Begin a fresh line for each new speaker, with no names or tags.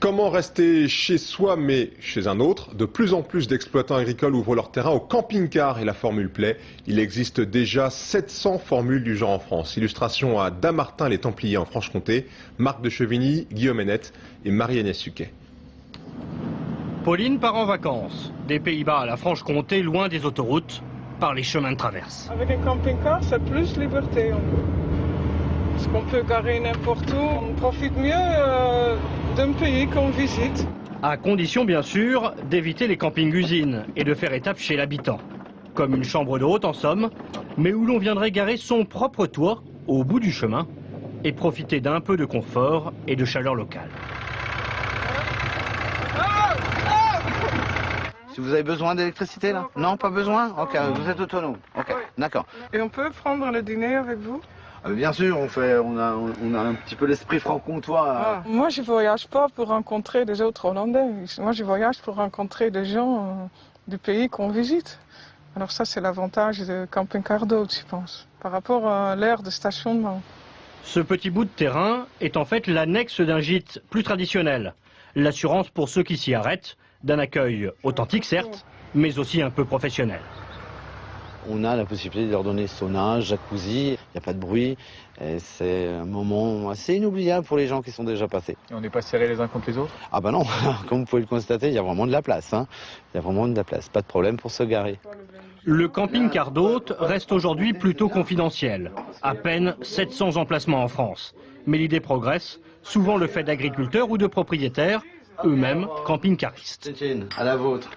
Comment rester chez soi mais chez un autre? De plus en plus d'exploitants agricoles ouvrent leur terrain au camping-car et la formule plaît. Il existe déjà 700 formules du genre en France. Illustration à Dammartin-les-Templiers en Franche-Comté, Marc de Chevigny, Guillaume Hennette et Marie-Agnès Suquet.
Pauline part en vacances, des Pays-Bas à la Franche-Comté, loin des autoroutes, par les chemins de traverse.
Avec un camping-car, c'est plus liberté. Parce qu'on peut garer n'importe où, on profite mieux d'un pays qu'on visite.
À condition bien sûr d'éviter les campings-usines et de faire étape chez l'habitant. Comme une chambre d'hôte en somme, mais où l'on viendrait garer son propre toit au bout du chemin et profiter d'un peu de confort et de chaleur locale.
Si vous avez besoin d'électricité là? Non, pas besoin? Ok, vous êtes autonome. Ok, d'accord.
Et on peut prendre le dîner avec vous?
Bien sûr, on a un petit peu l'esprit franc-comtois.
Moi, je voyage pas pour rencontrer des autres Hollandais. Moi, je voyage pour rencontrer des gens du pays qu'on visite. Alors ça, c'est l'avantage de camping-car d'hôte, je pense, par rapport à l'aire de stationnement.
Ce petit bout de terrain est en fait l'annexe d'un gîte plus traditionnel. L'assurance pour ceux qui s'y arrêtent, d'un accueil authentique certes, mais aussi un peu professionnel.
On a la possibilité de leur donner sauna, jacuzzi, il n'y a pas de bruit. C'est un moment assez inoubliable pour les gens qui sont déjà passés.
Et on n'est pas serrés les uns contre les autres?
Ah bah non, comme vous pouvez le constater, il y a vraiment de la place. Il y a vraiment de la place, pas de problème pour se garer.
Le camping-car d'hôtes reste aujourd'hui plutôt confidentiel. À peine 700 emplacements en France. Mais l'idée progresse, souvent le fait d'agriculteurs ou de propriétaires, eux-mêmes camping-caristes.
À la vôtre.